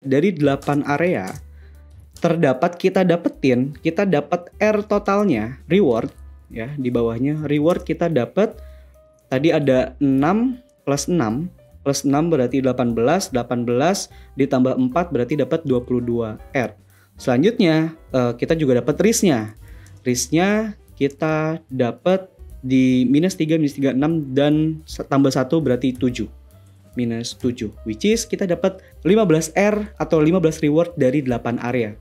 dari 8 area kita dapat R totalnya reward ya, di bawahnya reward kita dapat tadi ada 6 plus 6 berarti 18 ditambah 4 berarti dapat 22 R. Selanjutnya kita juga dapat risknya kita dapat di minus 3, 6 dan tambah 1 berarti 7 minus 7, which is kita dapat 15 R atau 15 reward dari 8 area.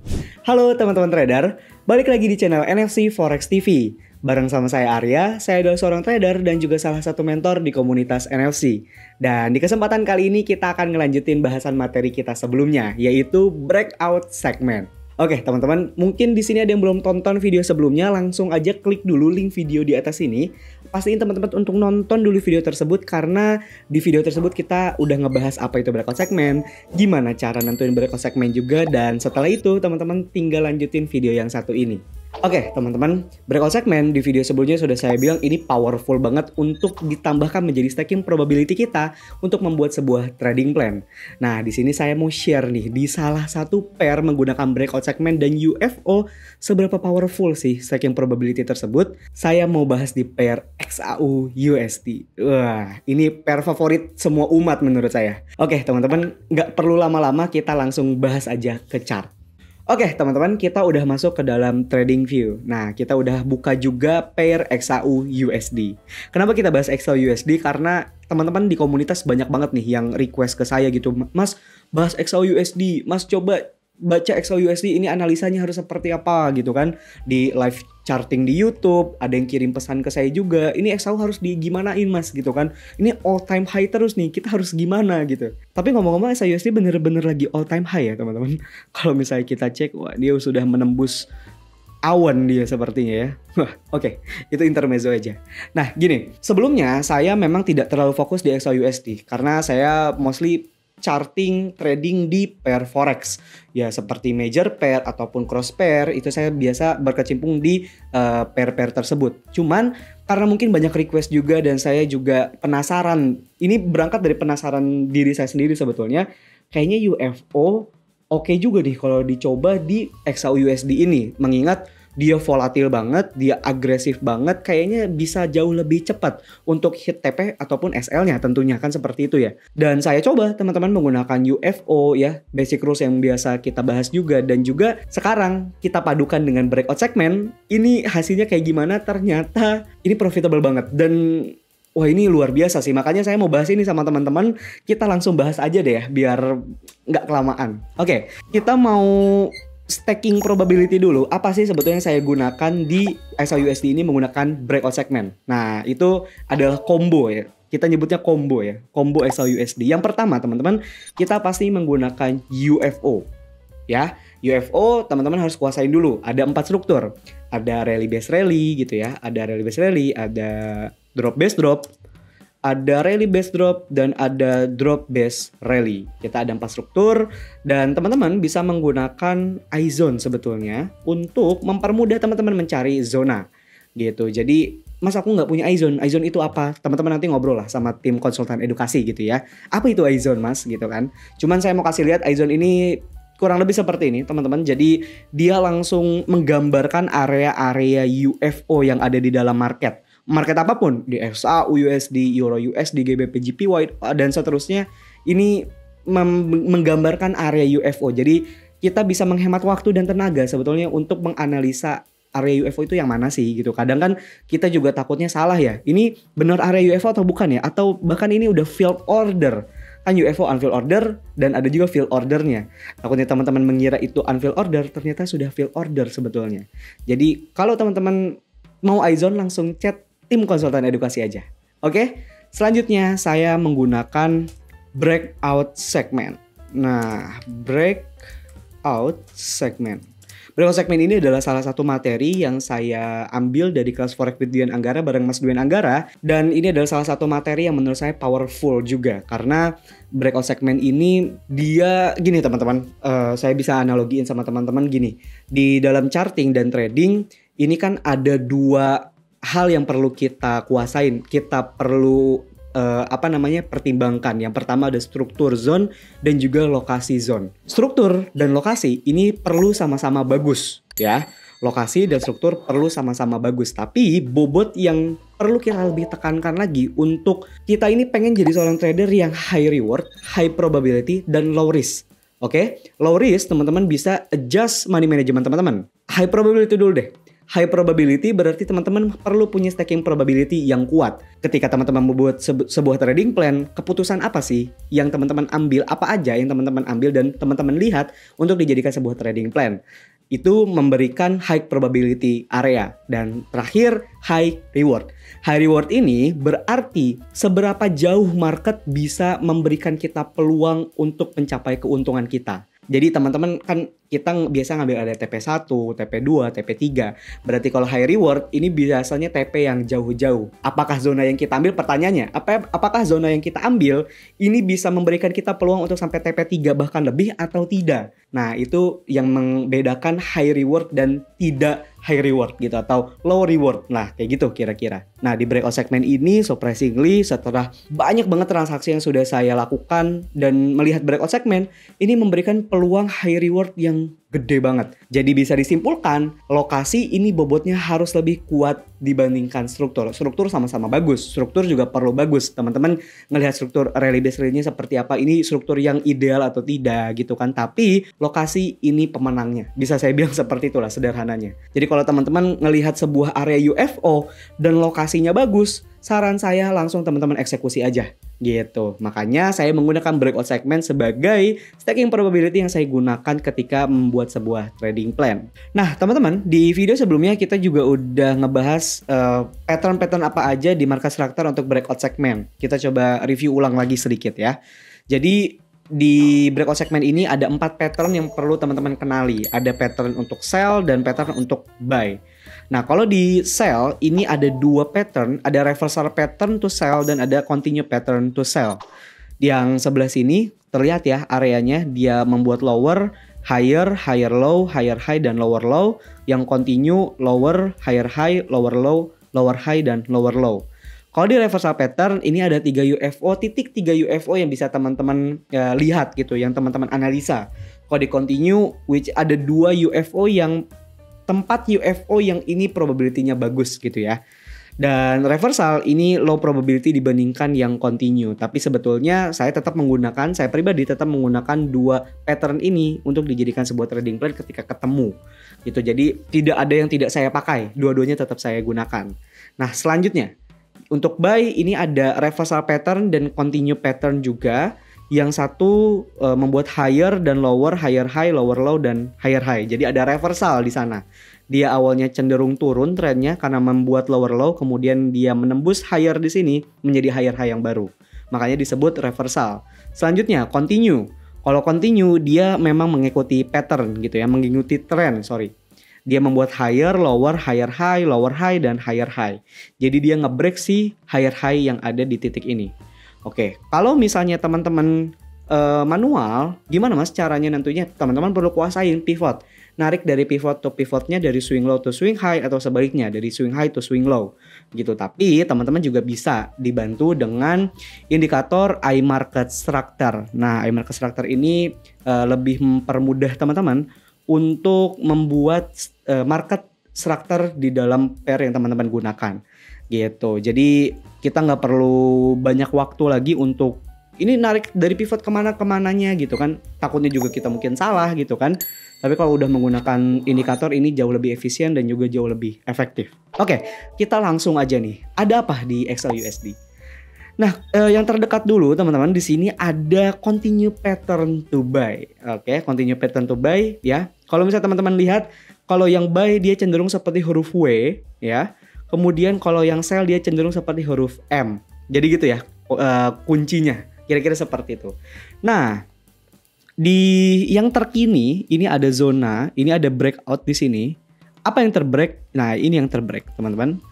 Halo teman-teman trader, balik lagi di channel NFC Forex TV. Bareng sama saya Arya, saya adalah seorang trader dan juga salah satu mentor di komunitas NFC. Dan di kesempatan kali ini kita akan ngelanjutin bahasan materi kita sebelumnya, yaitu breakout segment. Oke teman-teman, mungkin di sini ada yang belum tonton video sebelumnya, langsung aja klik dulu link video di atas ini. Pastiin teman-teman untuk nonton dulu video tersebut karena di video tersebut kita udah ngebahas apa itu breakout segment, gimana cara nentuin breakout segment juga, dan setelah itu teman-teman tinggal lanjutin video yang satu ini. Oke teman-teman, breakout segment di video sebelumnya sudah saya bilang ini powerful banget untuk ditambahkan menjadi staking probability kita untuk membuat sebuah trading plan. Nah di sini saya mau share nih di salah satu pair menggunakan breakout segment dan UFO seberapa powerful sih staking probability tersebut. Saya mau bahas di pair XAU USD. Wah ini pair favorit semua umat menurut saya. Oke teman-teman, nggak perlu lama-lama, kita langsung bahas aja ke chart. Oke teman-teman, kita udah masuk ke dalam trading view. Nah kita udah buka juga pair XAU USD. Kenapa kita bahas XAU USD? Karena teman-teman di komunitas banyak banget nih yang request ke saya gitu, Mas bahas XAU USD, Mas coba baca XAU USD ini analisanya harus seperti apa gitu kan. Di live charting di YouTube, ada yang kirim pesan ke saya juga, ini XAU harus digimanain Mas gitu kan. Ini all time high terus nih, kita harus gimana gitu. Tapi ngomong-ngomong XAU USD bener-bener lagi all time high ya teman-teman. Kalau misalnya kita cek, wah dia sudah menembus awan dia sepertinya ya. Oke, itu intermezzo aja. Nah gini, sebelumnya saya memang tidak terlalu fokus di XAU USD karena saya mostly charting trading di pair forex ya, seperti major pair ataupun cross pair. Itu saya biasa berkecimpung di pair-pair tersebut. Cuman karena mungkin banyak request juga dan saya juga penasaran, ini berangkat dari penasaran diri saya sendiri sebetulnya, kayaknya UFO oke juga nih kalau dicoba di XAU USD ini, mengingat dia volatil banget, dia agresif banget, kayaknya bisa jauh lebih cepat untuk hit TP ataupun SL-nya tentunya kan seperti itu ya. Dan saya coba teman-teman menggunakan UFO ya, basic rules yang biasa kita bahas juga, dan juga sekarang kita padukan dengan breakout segment. Ini hasilnya kayak gimana? Ternyata ini profitable banget dan wah ini luar biasa sih. Makanya saya mau bahas ini sama teman-teman. Kita langsung bahas aja deh ya, biar nggak kelamaan. Oke, kita mau staking probability dulu. Apa sih sebetulnya yang saya gunakan di XAU USD ini menggunakan breakout segment? Nah, itu adalah combo ya. Kita nyebutnya combo ya. Combo XAU USD. Yang pertama, teman-teman, kita pasti menggunakan UFO. Ya, UFO teman-teman harus kuasain dulu. Ada 4 struktur. Ada rally based rally gitu ya. Ada rally based rally, ada drop based drop, ada rally based drop, dan ada drop based rally. Kita ada 4 struktur dan teman-teman bisa menggunakan iZone sebetulnya untuk mempermudah teman-teman mencari zona gitu. Jadi Mas aku nggak punya iZone. iZone itu apa? Teman-teman nanti ngobrol lah sama tim konsultan edukasi gitu ya. Apa itu iZone Mas gitu kan. Cuman saya mau kasih lihat iZone ini kurang lebih seperti ini teman-teman. Jadi dia langsung menggambarkan area-area UFO yang ada di dalam market apapun, di XAU USD, Euro USD, GBP JPY dan seterusnya. Ini menggambarkan area UFO. Jadi kita bisa menghemat waktu dan tenaga sebetulnya untuk menganalisa area UFO itu yang mana sih gitu. Kadang kan kita juga takutnya salah ya. Ini benar area UFO atau bukan ya? Atau bahkan ini udah field order. Kan UFO unfilled order dan ada juga field ordernya. Takutnya teman-teman mengira itu unfilled order, ternyata sudah field order sebetulnya. Jadi kalau teman-teman mau iZone langsung chat tim konsultan edukasi aja. Oke, selanjutnya saya menggunakan breakout segment. Nah, breakout segment. Breakout segment ini adalah salah satu materi yang saya ambil dari kelas Forex with Duen Anggara bareng Mas Duen Anggara. Dan ini adalah salah satu materi yang menurut saya powerful juga. Karena breakout segment ini dia gini teman-teman. Saya bisa analogiin sama teman-teman gini. Di dalam charting dan trading ini kan ada 2 hal yang perlu kita kuasain. Kita perlu pertimbangkan. Yang pertama ada struktur zone dan juga lokasi zone. Struktur dan lokasi ini perlu sama-sama bagus ya. Lokasi dan struktur perlu sama-sama bagus. Tapi bobot yang perlu kita lebih tekankan lagi untuk kita ini pengen jadi seorang trader yang high reward, high probability, dan low risk. Oke, low risk teman-teman bisa adjust money management teman-teman. High probability dulu deh. High probability berarti teman-teman perlu punya stacking probability yang kuat. Ketika teman-teman membuat sebuah trading plan, keputusan apa sih yang teman-teman ambil, apa aja yang teman-teman ambil dan teman-teman lihat untuk dijadikan sebuah trading plan. Itu memberikan high probability area. Dan terakhir, high reward. High reward ini berarti seberapa jauh market bisa memberikan kita peluang untuk mencapai keuntungan kita. Jadi teman-teman kan kita biasa ngambil ada TP1, TP2, TP3. Berarti kalau high reward ini biasanya TP yang jauh-jauh. Apakah zona yang kita ambil? Pertanyaannya, apakah zona yang kita ambil ini bisa memberikan kita peluang untuk sampai TP3 bahkan lebih atau tidak? Nah, itu yang membedakan high reward dan tidak high reward gitu atau low reward. Nah, kayak gitu kira-kira. Nah, di breakout segment ini surprisingly setelah banyak banget transaksi yang sudah saya lakukan dan melihat breakout segment, ini memberikan peluang high reward yang gede banget. Jadi bisa disimpulkan, lokasi ini bobotnya harus lebih kuat dibandingkan struktur. Struktur sama-sama bagus, struktur juga perlu bagus. Teman-teman ngelihat struktur rally base rally-nya seperti apa, ini struktur yang ideal atau tidak gitu kan. Tapi lokasi ini pemenangnya. Bisa saya bilang seperti itulah sederhananya. Jadi kalau teman-teman ngelihat sebuah area UFO dan lokasinya bagus, saran saya langsung teman-teman eksekusi aja gitu. Makanya saya menggunakan breakout segment sebagai stacking probability yang saya gunakan ketika membuat sebuah trading plan. Nah teman-teman, di video sebelumnya kita juga udah ngebahas pattern-pattern apa aja di market structure untuk breakout segment. Kita coba review ulang lagi sedikit ya. Jadi di breakout segment ini ada 4 pattern yang perlu teman-teman kenali. Ada pattern untuk sell dan pattern untuk buy. Nah, kalau di sell ini ada 2 pattern, ada reversal pattern to sell dan ada continue pattern to sell. Yang sebelah sini terlihat ya areanya, dia membuat lower, higher, higher low, higher high dan lower low. Yang continue lower, higher high, lower low, lower high dan lower low. Kalau di reversal pattern ini ada 3 UFO, titik 3 UFO yang bisa teman-teman lihat gitu, yang teman-teman analisa. Kalau di continue, which ada 2 UFO yang tempat UFO yang ini probability-nya bagus gitu ya. Dan reversal ini low probability dibandingkan yang continue. Tapi sebetulnya saya pribadi tetap menggunakan 2 pattern ini untuk dijadikan sebuah trading plan ketika ketemu gitu. Jadi tidak ada yang tidak saya pakai, dua-duanya tetap saya gunakan. Nah selanjutnya, untuk buy ini ada reversal pattern dan continue pattern juga. Yang satu membuat higher dan lower, higher high, lower low dan higher high. Jadi ada reversal di sana. Dia awalnya cenderung turun trennya karena membuat lower low, kemudian dia menembus higher di sini menjadi higher high yang baru. Makanya disebut reversal. Selanjutnya continue. Kalau continue dia memang mengikuti pattern gitu ya, mengikuti tren, Dia membuat higher, lower, higher high, lower high dan higher high. Jadi dia nge-break si higher high yang ada di titik ini. Oke, kalau misalnya teman-teman manual, gimana mas caranya nentunya? Teman-teman perlu kuasain pivot. Narik dari pivot to pivotnya dari swing low to swing high atau sebaliknya dari swing high to swing low gitu. Tapi teman-teman juga bisa dibantu dengan indikator iMarket Structure. Nah, iMarket Structure ini lebih mempermudah teman-teman untuk membuat market structure di dalam pair yang teman-teman gunakan gitu. Jadi kita nggak perlu banyak waktu lagi untuk ini narik dari pivot kemana-kemananya gitu kan. Takutnya juga kita mungkin salah gitu kan. Tapi kalau udah menggunakan indikator ini jauh lebih efisien dan juga jauh lebih efektif. Oke, kita langsung aja nih. Ada apa di XAUUSD? Nah, yang terdekat dulu teman-teman, di sini ada continue pattern to buy. Oke, continue pattern to buy ya. Kalau misalnya teman-teman lihat, kalau yang buy dia cenderung seperti huruf W ya. Kemudian kalau yang sell dia cenderung seperti huruf M. Jadi gitu ya kuncinya. Kira-kira seperti itu. Nah, di yang terkini ini ada zona, ini ada breakout di sini. Apa yang terbreak? Nah, ini yang terbreak, teman-teman.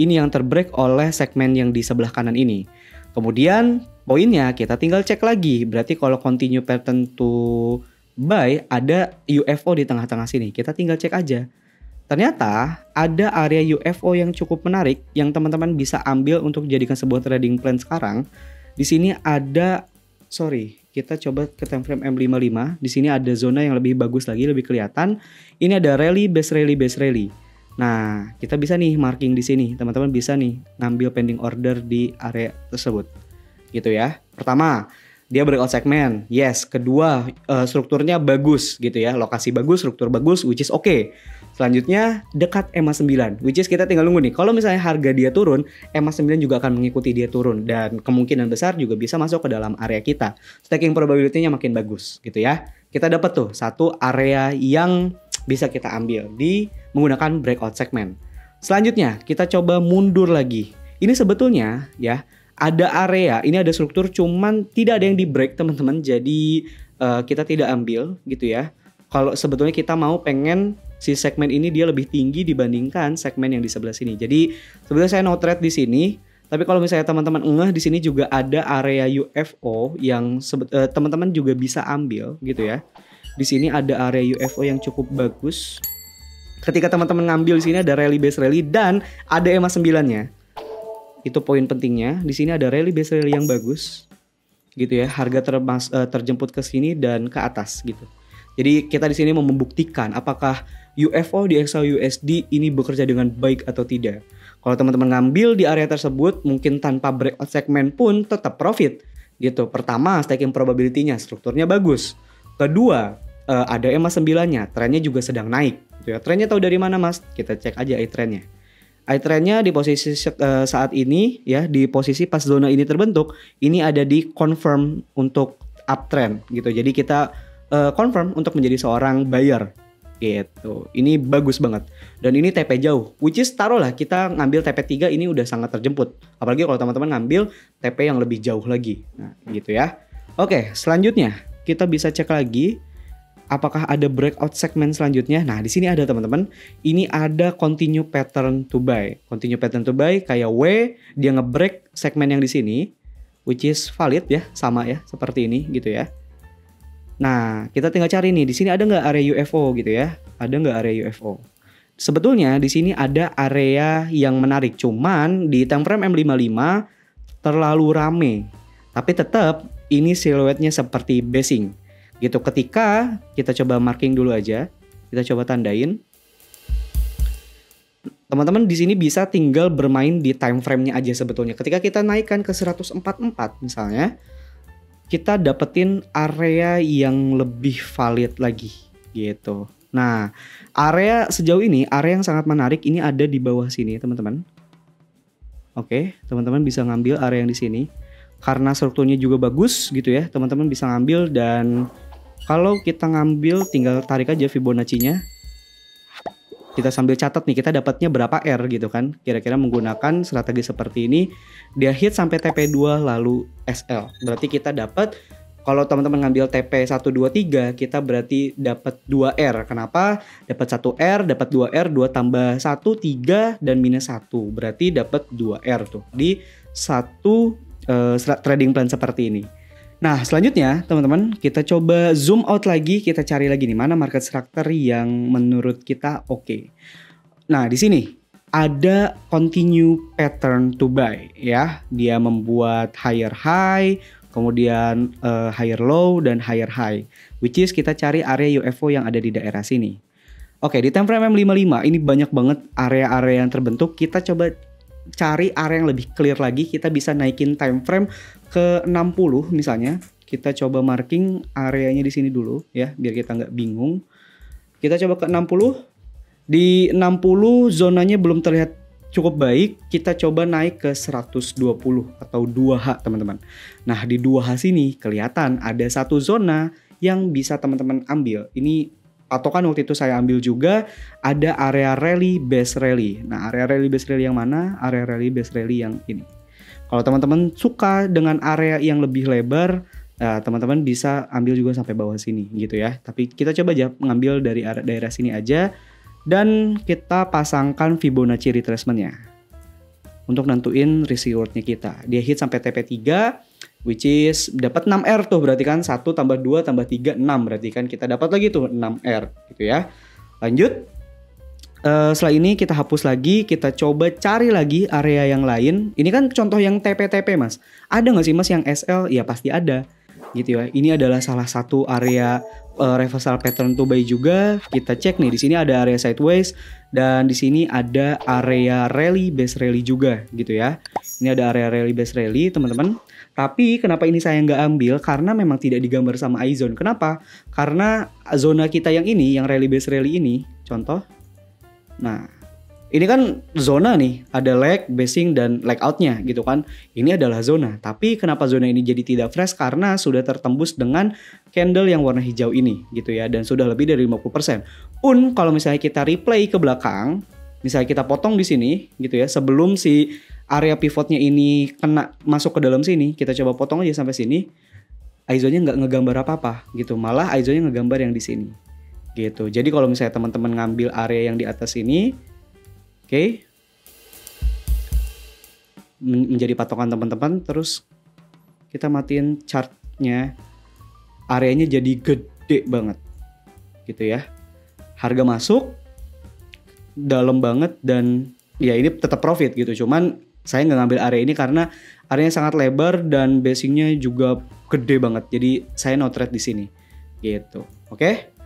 Ini yang terbreak oleh segmen yang di sebelah kanan ini. Kemudian poinnya kita tinggal cek lagi. Berarti kalau continue pattern to buy ada UFO di tengah-tengah sini. Kita tinggal cek aja. Ternyata ada area UFO yang cukup menarik yang teman-teman bisa ambil untuk jadikan sebuah trading plan sekarang. Di sini ada, kita coba ke time frame M55. Di sini ada zona yang lebih bagus lagi, lebih kelihatan. Ini ada rally, base rally, base rally. Nah, kita bisa nih marking di sini. Teman-teman bisa nih ngambil pending order di area tersebut. Gitu ya. Pertama, dia breakout segment. Yes. Kedua, strukturnya bagus gitu ya. Lokasi bagus, struktur bagus, which is oke. Selanjutnya dekat EMA 9, which is kita tinggal nunggu nih. Kalau misalnya harga dia turun, EMA 9 juga akan mengikuti dia turun. Dan kemungkinan besar juga bisa masuk ke dalam area kita. Staking probability-nya makin bagus gitu ya. Kita dapat tuh satu area yang bisa kita ambil di menggunakan breakout segment. Selanjutnya kita coba mundur lagi. Ini sebetulnya ya ada area, ini ada struktur cuman tidak ada yang di break teman-teman. Jadi kita tidak ambil gitu ya. Kalau sebetulnya kita mau pengen si segmen ini dia lebih tinggi dibandingkan segmen yang di sebelah sini. Jadi sebenarnya saya no trade di sini. Tapi kalau misalnya teman-teman ngeh di sini juga ada area UFO yang teman-teman juga bisa ambil gitu ya. Di sini ada area UFO yang cukup bagus. Ketika teman-teman ngambil di sini ada rally base rally dan ada EMA 9-nya. Itu poin pentingnya. Di sini ada rally base rally yang bagus. Gitu ya. Harga terjemput ke sini dan ke atas gitu. Jadi kita di sini mau membuktikan apakah UFO di XAUUSD ini bekerja dengan baik atau tidak. Kalau teman-teman ngambil di area tersebut mungkin tanpa breakout segment pun tetap profit gitu. Pertama, staking probability-nya strukturnya bagus. Kedua, ada EMA 9-nya, trennya juga sedang naik gitu ya. Trennya tahu dari mana Mas? Kita cek aja iTrendnya. iTrendnya di posisi saat ini ya, di posisi pas zona ini terbentuk, ini ada di confirm untuk uptrend gitu. Jadi kita confirm untuk menjadi seorang buyer gitu. Ini bagus banget. Dan ini TP jauh, which is taruhlah kita ngambil TP 3 ini udah sangat terjemput. Apalagi kalau teman-teman ngambil TP yang lebih jauh lagi. Nah, gitu ya. Oke, selanjutnya kita bisa cek lagi apakah ada breakout segmen selanjutnya. Nah, di sini ada teman-teman. Ini ada continue pattern to buy. Continue pattern to buy kayak W, dia nge-break segmen yang di sini, which is valid ya, sama ya, seperti ini gitu ya. Nah, kita tinggal cari nih, di sini ada nggak area UFO gitu ya? Ada nggak area UFO? Sebetulnya di sini ada area yang menarik, cuman di time frame M55 terlalu rame. Tapi tetap ini siluetnya seperti basing gitu. Ketika kita coba marking dulu aja, kita coba tandain. Teman-teman di sini bisa tinggal bermain di time frame-nya aja sebetulnya. Ketika kita naikkan ke 144 misalnya, kita dapetin area yang lebih valid lagi gitu. Nah, area sejauh ini, area yang sangat menarik ini ada di bawah sini teman-teman. Oke, teman-teman bisa ngambil area yang di sini. Karena strukturnya juga bagus gitu ya, teman-teman bisa ngambil. Dan kalau kita ngambil tinggal tarik aja Fibonacci-nya. Kita sambil catat nih kita dapatnya berapa R gitu kan. Kira-kira menggunakan strategi seperti ini. Dia hit sampai TP2 lalu SL. Berarti kita dapat, kalau teman-teman ngambil TP 1, 2, 3, kita berarti dapat 2R. Kenapa? Dapat 1R, dapat 2R, 2 tambah 1, 3, dan minus 1. Berarti dapat 2R tuh di satu trading plan seperti ini. Nah, selanjutnya teman-teman kita coba zoom out lagi, kita cari lagi nih mana market structure yang menurut kita oke. Nah, di sini ada continue pattern to buy ya. Dia membuat higher high, kemudian higher low dan higher high, which is kita cari area UFO yang ada di daerah sini. Oke, di time frame M55 ini banyak banget area-area yang terbentuk. Kita coba cari area yang lebih clear lagi. Kita bisa naikin time frame ke 60 misalnya. Kita coba marking areanya di sini dulu ya, biar kita nggak bingung. Kita coba ke 60. Di 60 zonanya belum terlihat cukup baik. Kita coba naik ke 120 atau 2H teman-teman. Nah, di 2H sini kelihatan ada satu zona yang bisa teman-teman ambil. Ini patokan waktu itu saya ambil juga, ada area rally base rally. Nah, area rally base rally yang mana? Area rally base rally yang ini. Kalau teman-teman suka dengan area yang lebih lebar, teman-teman bisa ambil juga sampai bawah sini gitu ya. Tapi kita coba aja mengambil dari daerah sini aja. Dan kita pasangkan Fibonacci retracement-nya untuk nentuin risk reward-nya kita. Dia hit sampai TP3, which is dapat 6R tuh, berarti kan 1 tambah 2 tambah 3, 6. Berarti kan kita dapat lagi tuh 6R gitu ya. Lanjut. Setelah ini kita hapus lagi, kita coba cari lagi area yang lain. Ini kan contoh yang TP-TP mas. Ada nggak sih mas yang SL? Ya pasti ada gitu ya. Ini adalah salah satu area reversal pattern to buy juga. Kita cek nih, di sini ada area sideways dan di sini ada area rally base rally juga gitu ya. Ini ada area rally base rally teman-teman. Tapi kenapa ini saya nggak ambil? Karena memang tidak digambar sama iZone. Kenapa? Karena zona kita yang ini, yang rally base rally ini, contoh. Nah, ini kan zona nih, ada leg, basing, dan leg outnya gitu kan. Ini adalah zona. Tapi kenapa zona ini jadi tidak fresh? Karena sudah tertembus dengan candle yang warna hijau ini gitu ya. Dan sudah lebih dari 50%. Pun kalau misalnya kita replay ke belakang, misalnya kita potong di sini gitu ya. Sebelum si area pivotnya ini kena masuk ke dalam sini, kita coba potong aja sampai sini. iZone-nya nggak ngegambar apa-apa gitu. Malah iZone-nya ngegambar yang di sini. Gitu. Jadi kalau misalnya teman-teman ngambil area yang di atas ini, oke, menjadi patokan teman-teman, terus kita matiin chartnya, areanya jadi gede banget, gitu ya. Harga masuk dalam banget dan ya ini tetap profit gitu. Cuman saya nggak ngambil area ini karena areanya sangat lebar dan basingnya juga gede banget. Jadi saya no trade di sini, gitu. Oke.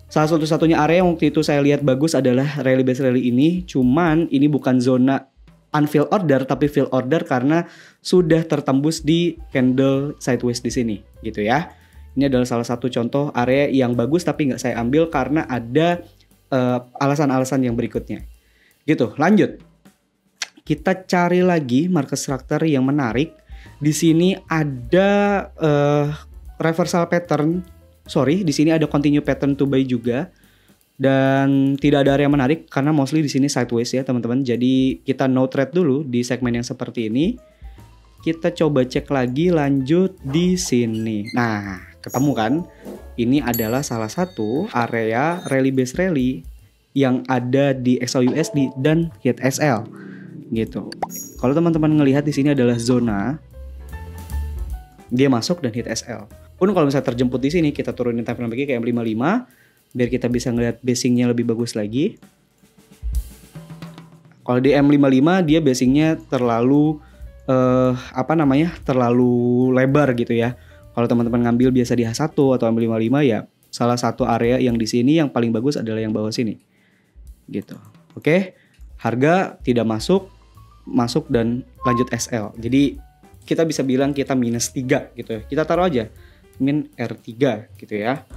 Salah satu-satunya area yang waktu itu saya lihat bagus adalah rally base rally ini. Cuman ini bukan zona unfill order tapi fill order karena sudah tertembus di candle sideways di sini gitu ya. Ini adalah salah satu contoh area yang bagus tapi nggak saya ambil karena ada alasan-alasan yang berikutnya. Gitu, lanjut. Kita cari lagi market structure yang menarik. Di sini ada reversal pattern. Sorry, di sini ada continue pattern to buy juga dan tidak ada area menarik karena mostly di sini sideways ya teman-teman. Jadi kita no trade dulu di segmen yang seperti ini. Kita coba cek lagi lanjut di sini. Nah, ketemu kan? Ini adalah salah satu area rally base rally yang ada di XAUUSD dan hit SL gitu. Kalau teman-teman ngelihat di sini adalah zona, dia masuk dan hit SL. Pun kalau misalnya terjemput di sini, kita turunin time frame lagi ke M55 biar kita bisa ngeliat basingnya lebih bagus lagi. Kalau di M55 dia basingnya terlalu terlalu lebar gitu ya. Kalau teman-teman ngambil biasa di H1 atau M55 ya salah satu area yang di sini yang paling bagus adalah yang bawah sini. Gitu. Oke. Harga tidak masuk dan lanjut SL. Jadi kita bisa bilang kita minus 3 gitu ya. Kita taruh aja min R3 gitu ya.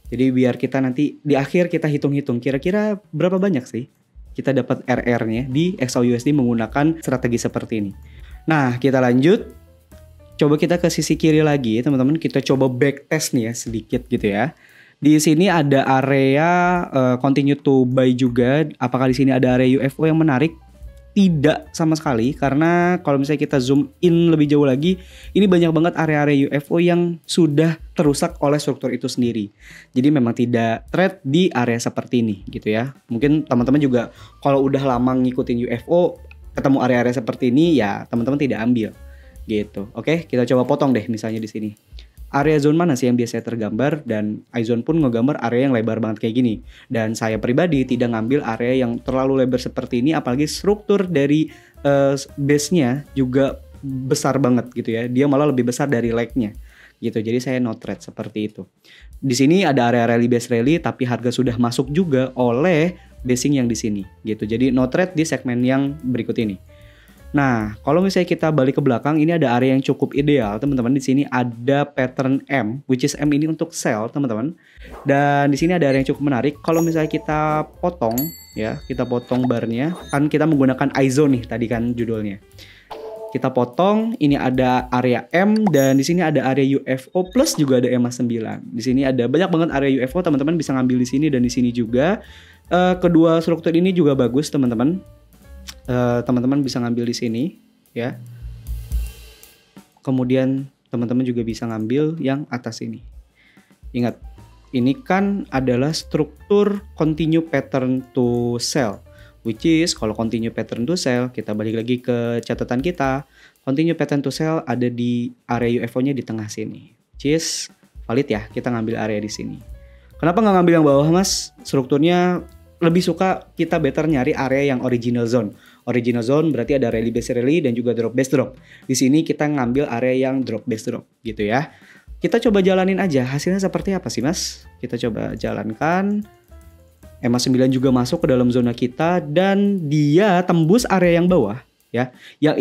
Jadi biar kita nanti di akhir kita hitung-hitung kira-kira berapa banyak sih kita dapat RR-nya di XAUUSD menggunakan strategi seperti ini. Nah, kita lanjut. Coba kita ke sisi kiri lagi, teman-teman. Kita coba backtest nih ya sedikit gitu ya. Di sini ada area continue to buy juga. Apakah di sini ada area UFO yang menarik? Tidak sama sekali, karena kalau misalnya kita zoom in lebih jauh lagi, ini banyak banget area-area UFO yang sudah terusak oleh struktur itu sendiri. Jadi memang tidak trade di area seperti ini gitu ya. Mungkin teman-teman juga kalau udah lama ngikutin UFO, ketemu area-area seperti ini ya teman-teman tidak ambil gitu. Oke, kita coba potong deh misalnya di sini. Area zone mana sih yang biasanya tergambar, dan iZone pun ngegambar area yang lebar banget kayak gini. Dan saya pribadi tidak ngambil area yang terlalu lebar seperti ini, apalagi struktur dari base-nya juga besar banget gitu ya. Dia malah lebih besar dari leg-nya gitu. Jadi saya no trade seperti itu. Di sini ada area rally base rally tapi harga sudah masuk juga oleh basing yang di sini gitu. Jadi no trade di segmen yang berikut ini. Nah, kalau misalnya kita balik ke belakang, ini ada area yang cukup ideal, teman-teman. Di sini ada pattern M, which is M ini untuk sell, teman-teman. Dan di sini ada area yang cukup menarik. Kalau misalnya kita potong, ya, kita potong barnya, kan kita menggunakan iZone nih, tadi kan judulnya. Kita potong, ini ada area M dan di sini ada area UFO plus juga ada EMA 9. Di sini ada banyak banget area UFO, teman-teman bisa ngambil di sini dan di sini juga. Kedua struktur ini juga bagus, teman-teman. Teman-teman bisa ngambil di sini ya. Kemudian teman-teman juga bisa ngambil yang atas ini. Ingat, ini kan adalah struktur continue pattern to sell, which is kalau continue pattern to sell, kita balik lagi ke catatan kita, continue pattern to sell ada di area UFO-nya di tengah sini, which is valid ya, kita ngambil area di sini. Kenapa nggak ngambil yang bawah mas? Strukturnya lebih suka kita better nyari area yang original zone. Original zone berarti ada rally base rally dan juga drop base drop. Di sini kita ngambil area yang drop base drop gitu ya. Kita coba jalanin aja hasilnya seperti apa sih mas. Kita coba jalankan. EMA 9 juga masuk ke dalam zona kita dan dia tembus area yang bawah ya. Yang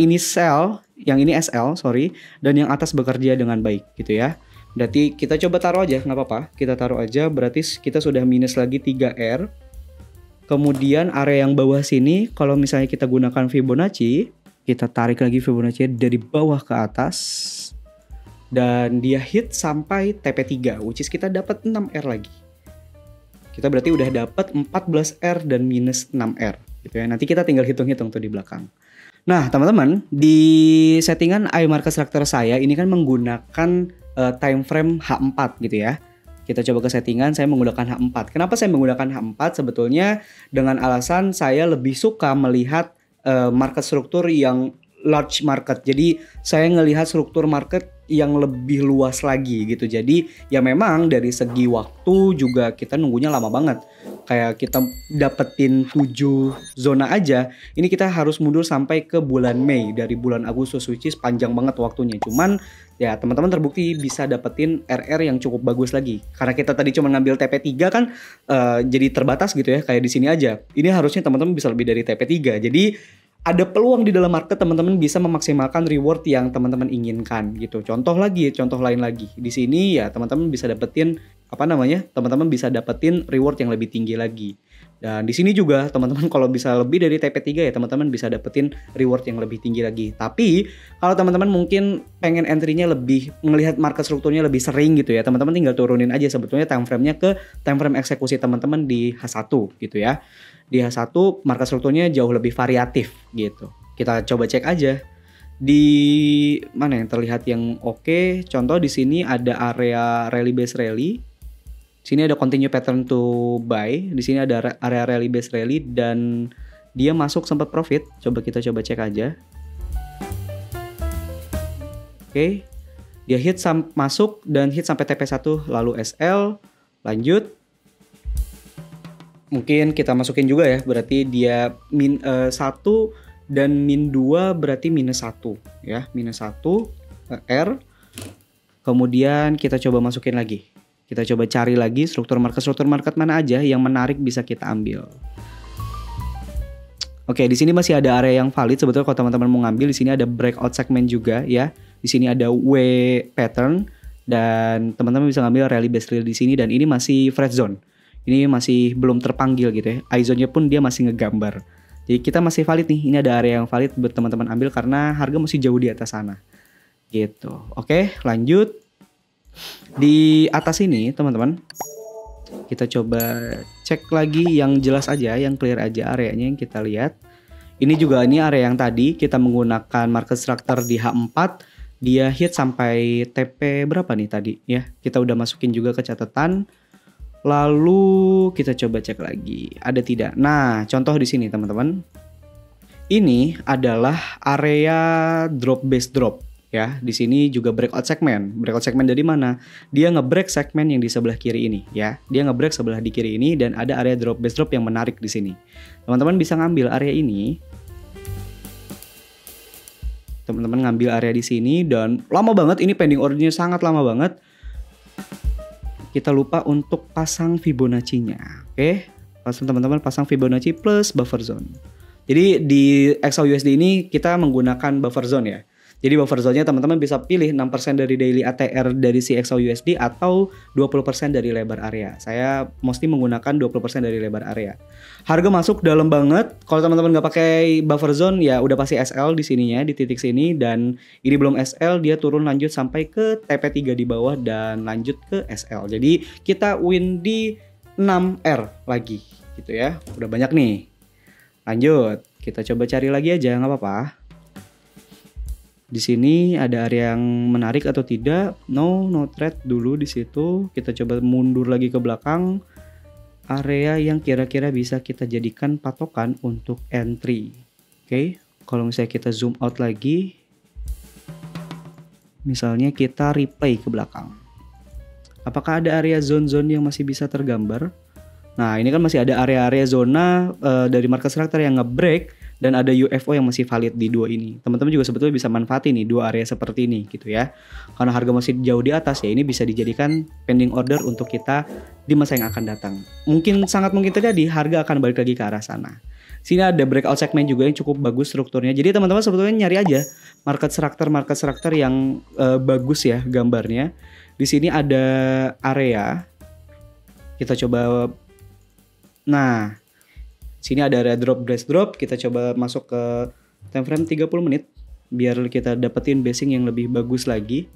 ini SL sorry, dan yang atas bekerja dengan baik gitu ya. Berarti kita coba taruh aja, nggak apa-apa. Kita taruh aja, berarti kita sudah minus lagi 3R. Kemudian area yang bawah sini, kalau misalnya kita gunakan Fibonacci, kita tarik lagi Fibonacci dari bawah ke atas. Dan dia hit sampai TP3, which is kita dapat 6R lagi. Kita berarti udah dapat 14R dan minus 6R gitu ya. Nanti kita tinggal hitung-hitung tuh di belakang. Nah, teman-teman, di settingan eye market structure saya ini kan menggunakan time frame H4 gitu ya. Kita coba ke settingan, saya menggunakan H4. Kenapa saya menggunakan H4? Sebetulnya dengan alasan saya lebih suka melihat market struktur yang large market. Jadi saya ngelihat struktur market yang lebih luas lagi gitu. Jadi ya memang dari segi waktu juga kita nunggunya lama banget. Kayak kita dapetin 7 zona aja, ini kita harus mundur sampai ke bulan Mei dari bulan Agustus, which is panjang banget waktunya. Cuman ya teman-teman terbukti bisa dapetin RR yang cukup bagus lagi. Karena kita tadi cuma ngambil TP3 kan jadi terbatas gitu ya, kayak di sini aja. Ini harusnya teman-teman bisa lebih dari TP3. Jadi ada peluang di dalam market teman-teman bisa memaksimalkan reward yang teman-teman inginkan gitu. Contoh lain lagi. Di sini ya teman-teman bisa dapetin teman-teman bisa dapetin reward yang lebih tinggi lagi. Dan di sini juga teman-teman kalau bisa lebih dari TP3 ya teman-teman bisa dapetin reward yang lebih tinggi lagi. Tapi kalau teman-teman mungkin pengen entry-nya lebih melihat market strukturnya lebih sering gitu ya, teman-teman tinggal turunin aja sebetulnya time frame-nya ke time frame eksekusi teman-teman di H1 gitu ya. Di H1 market strukturnya jauh lebih variatif gitu. Kita coba cek aja. Di mana yang terlihat yang oke? Contoh di sini ada area rally base rally. Sini ada continue pattern to buy. Di sini ada area rally base rally dan dia masuk sempat profit. Kita coba cek aja. Oke. Dia masuk dan hit sampai TP1 lalu SL. Lanjut. Mungkin kita masukin juga ya, berarti dia min 1 dan min 2 berarti minus 1 ya, minus 1 R. Kemudian kita coba masukin lagi. Kita coba cari lagi struktur market mana aja yang menarik bisa kita ambil. Oke, di sini masih ada area yang valid sebetulnya kalau teman-teman mau ngambil. Di sini ada breakout segment juga ya. Di sini ada W pattern dan teman-teman bisa ngambil rally base rally di sini dan ini masih fresh zone. Ini masih belum terpanggil gitu ya. iZone-nya pun dia masih ngegambar. Jadi kita masih valid nih. Ini ada area yang valid buat teman-teman ambil karena harga masih jauh di atas sana. Gitu. Oke, lanjut. Di atas ini teman-teman, kita coba cek lagi yang jelas aja, yang clear aja areanya yang kita lihat. Ini juga ini area yang tadi kita menggunakan market structure di H4. Dia hit sampai TP berapa nih tadi ya. Kita udah masukin juga ke catatan. Lalu kita coba cek lagi, ada tidak? Nah, contoh di sini teman-teman. Ini adalah area drop base drop ya. Di sini juga breakout segment. Breakout segment dari mana? Dia nge-break segmen yang di sebelah kiri ini ya. Dia nge-break sebelah di kiri ini dan ada area drop base drop yang menarik di sini. Teman-teman bisa ngambil area ini. Teman-teman ngambil area di sini dan lama banget, ini pending ordernya sangat lama banget. Kita lupa untuk pasang Fibonacci-nya. Oke, teman-teman pasang Fibonacci plus buffer zone. Jadi di XAUUSD ini kita menggunakan buffer zone ya. Jadi buffer zone-nya teman-teman bisa pilih 6% dari daily ATR dari si XAUUSD atau 20% dari lebar area. Saya mesti menggunakan 20% dari lebar area. Harga masuk dalam banget. Kalau teman-teman nggak pakai buffer zone ya udah pasti SL di sininya, di titik sini, dan ini belum SL, dia turun lanjut sampai ke TP3 di bawah dan lanjut ke SL. Jadi kita win di 6R lagi gitu ya. Udah banyak nih. Lanjut, kita coba cari lagi aja, nggak apa-apa. Di sini ada area yang menarik atau tidak? No trade dulu di situ. Kita coba mundur lagi ke belakang. Area yang kira-kira bisa kita jadikan patokan untuk entry. Oke, kalau misalnya kita zoom out lagi, misalnya kita replay ke belakang. Apakah ada area zone-zone yang masih bisa tergambar? Nah, ini kan masih ada area-area zona dari market structure yang nge-break dan ada UFO yang masih valid di dua ini. Teman-teman juga sebetulnya bisa manfaatin nih dua area seperti ini gitu ya. Karena harga masih jauh di atas ya, ini bisa dijadikan pending order untuk kita di masa yang akan datang. Sangat mungkin terjadi harga akan balik lagi ke arah sana. Sini ada breakout segmen juga yang cukup bagus strukturnya. Jadi teman-teman sebetulnya nyari aja market structure yang bagus ya gambarnya. Di sini ada area. Kita coba. Nah, sini ada area drop, brace drop. Kita coba masuk ke time frame 30 menit biar kita dapetin basing yang lebih bagus lagi.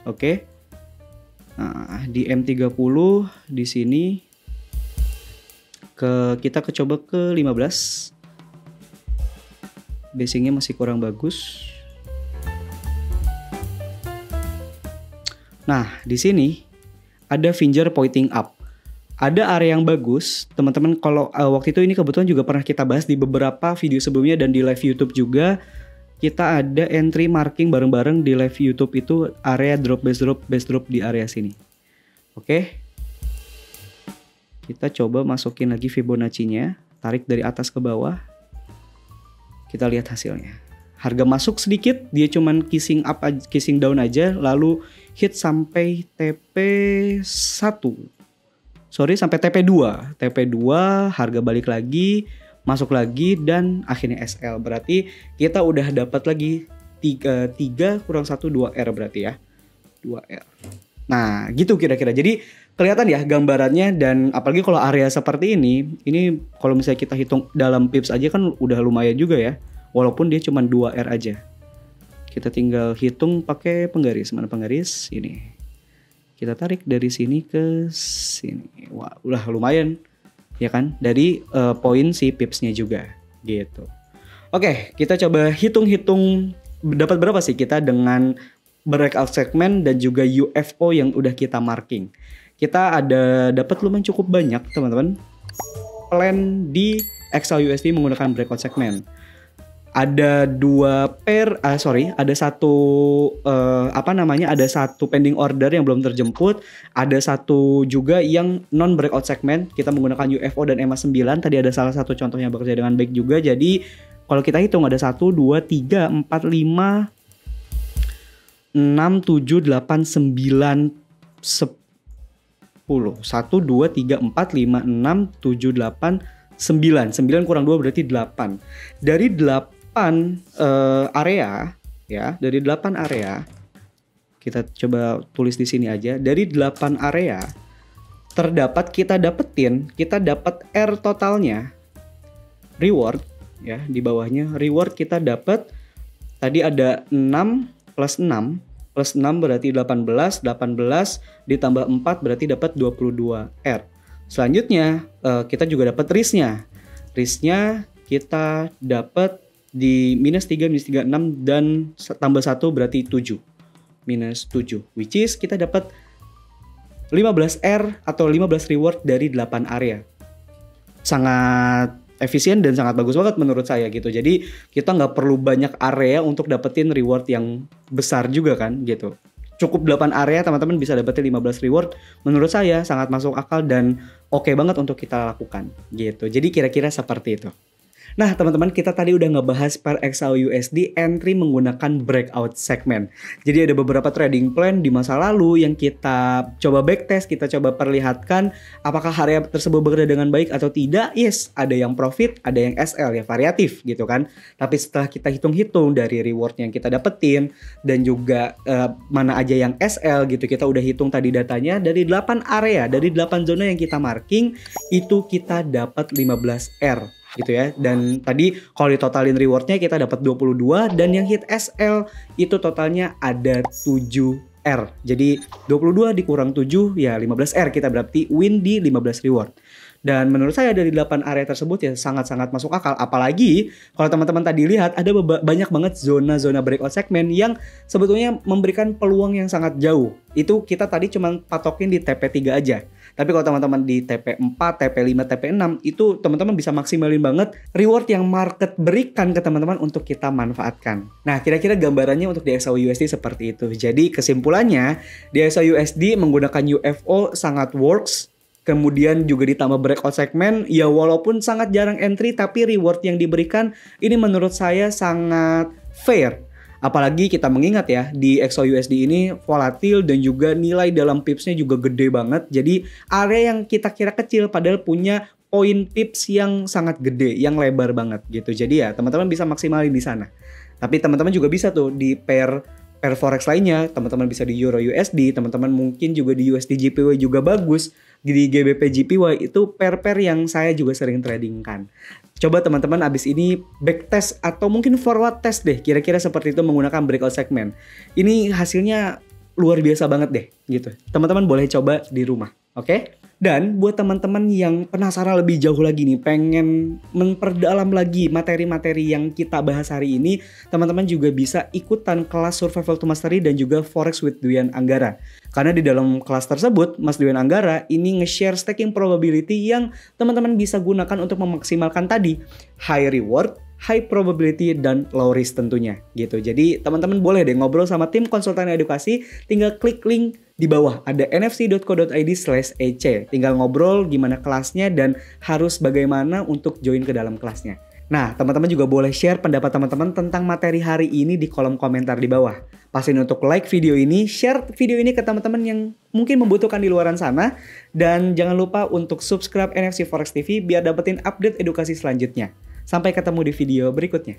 Oke. Nah, di M30 di sini kita coba ke 15. Basingnya masih kurang bagus. Nah, di sini ada finger pointing up. Ada area yang bagus, teman-teman. Kalau waktu itu ini kebetulan juga pernah kita bahas di beberapa video sebelumnya dan di live YouTube juga. Kita ada entry marking bareng-bareng di live YouTube itu area drop, base drop di area sini. Oke. Kita coba masukin lagi Fibonacci-nya, tarik dari atas ke bawah. Kita lihat hasilnya. Harga masuk sedikit, dia cuman kissing up, kissing down aja, lalu hit sampai TP1. Sampai TP2. TP2 harga balik lagi, masuk lagi dan akhirnya SL. Berarti kita udah dapat lagi 3 kurang 1 2R berarti ya. 2R. Nah, gitu kira-kira. Jadi kelihatan ya gambarannya, dan apalagi kalau area seperti ini kalau misalnya kita hitung dalam pips aja kan udah lumayan juga ya. Walaupun dia cuma 2R aja. Kita tinggal hitung pakai penggaris. Mana penggaris? Ini. Kita tarik dari sini ke sini. Wah, udah lumayan ya kan? Dari poin si pipsnya juga gitu. Oke, kita coba hitung-hitung dapat berapa sih kita dengan breakout segment dan juga UFO yang udah kita marking. Kita ada dapat lumayan cukup banyak, teman-teman. Plan di XAUUSD menggunakan breakout segment. Ada ada satu pending order yang belum terjemput, ada satu juga yang non breakout segment. Kita menggunakan UFO dan EMA 9. Tadi ada salah satu contohnya bekerja dengan baik juga. Jadi kalau kita hitung ada 1 2 3 4 5 6 7 8 9 10 1 2 3 4 5 6 7 8 9 kurang 2 berarti 8. Dari 8 area ya, dari 8 area kita coba tulis di sini aja. Dari 8 area kita dapat R totalnya reward ya, di bawahnya reward kita dapat tadi ada 6 plus 6 berarti 18 ditambah 4 berarti dapat 22 R. Selanjutnya kita juga dapat risknya kita dapat di -3, -6 dan tambah 1 berarti 7. -7, which is kita dapat 15 R atau 15 reward dari 8 area. Sangat efisien dan sangat bagus banget menurut saya gitu. Jadi kita nggak perlu banyak area untuk dapetin reward yang besar juga kan gitu. Cukup 8 area teman-teman bisa dapetin 15 reward. Menurut saya sangat masuk akal dan oke banget untuk kita lakukan gitu. Jadi kira-kira seperti itu. Nah teman-teman, kita tadi udah ngebahas per XAUUSD entry menggunakan breakout segment. Jadi ada beberapa trading plan di masa lalu yang kita coba backtest, kita coba perlihatkan apakah area tersebut bekerja dengan baik atau tidak. Yes, ada yang profit, ada yang SL ya, variatif gitu kan. Tapi setelah kita hitung-hitung dari reward yang kita dapetin dan juga mana aja yang SL gitu, kita udah hitung tadi datanya dari 8 area, dari 8 zona yang kita marking itu kita dapat 15 R gitu ya. Dan tadi kalau ditotalin rewardnya kita dapat 22 dan yang hit SL itu totalnya ada 7R. Jadi 22 dikurang 7 ya 15R, kita berarti win di 15 reward. Dan menurut saya dari 8 area tersebut ya sangat-sangat masuk akal. Apalagi kalau teman-teman tadi lihat ada banyak banget zona-zona breakout segment yang sebetulnya memberikan peluang yang sangat jauh. Itu kita tadi cuma patokin di TP3 aja. Tapi kalau teman-teman di TP4, TP5, TP6 itu teman-teman bisa maksimalin banget reward yang market berikan ke teman-teman untuk kita manfaatkan. Nah, kira-kira gambarannya untuk di XAUUSD seperti itu. Jadi kesimpulannya di XAUUSD menggunakan UFO sangat works kemudian juga ditambah breakout segment, ya walaupun sangat jarang entry tapi reward yang diberikan ini menurut saya sangat fair. Apalagi kita mengingat ya, di XOUSD ini volatil dan juga nilai dalam pipsnya juga gede banget. Jadi area yang kita kira kecil padahal punya poin pips yang sangat gede, yang lebar banget gitu. Jadi ya teman-teman bisa maksimalin di sana. Tapi teman-teman juga bisa tuh di pair forex lainnya, teman-teman bisa di Euro USD, teman-teman mungkin juga di USD JPY juga bagus. Di GBP JPY itu pair-pair yang saya juga sering tradingkan. Coba teman-teman abis ini backtest atau mungkin forward test deh, kira-kira seperti itu menggunakan breakout segment. Ini hasilnya luar biasa banget deh gitu. Teman-teman boleh coba di rumah, oke? Dan buat teman-teman yang penasaran lebih jauh lagi nih, pengen memperdalam lagi materi-materi yang kita bahas hari ini, teman-teman juga bisa ikutan kelas Survival to Mastery dan juga Forex with Dwian Anggara. Karena di dalam kelas tersebut, Mas Dwian Anggara ini nge-share staking probability yang teman-teman bisa gunakan untuk memaksimalkan tadi high reward, high probability, dan low risk tentunya gitu. Jadi teman-teman boleh deh ngobrol sama tim konsultan edukasi, tinggal klik link di bawah ada nfc.co.id/ec. Tinggal ngobrol gimana kelasnya dan harus bagaimana untuk join ke dalam kelasnya. Nah, teman-teman juga boleh share pendapat teman-teman tentang materi hari ini di kolom komentar di bawah. Pastiin untuk like video ini, share video ini ke teman-teman yang mungkin membutuhkan di luaran sana. Dan jangan lupa untuk subscribe NFC Forex TV biar dapetin update edukasi selanjutnya. Sampai ketemu di video berikutnya.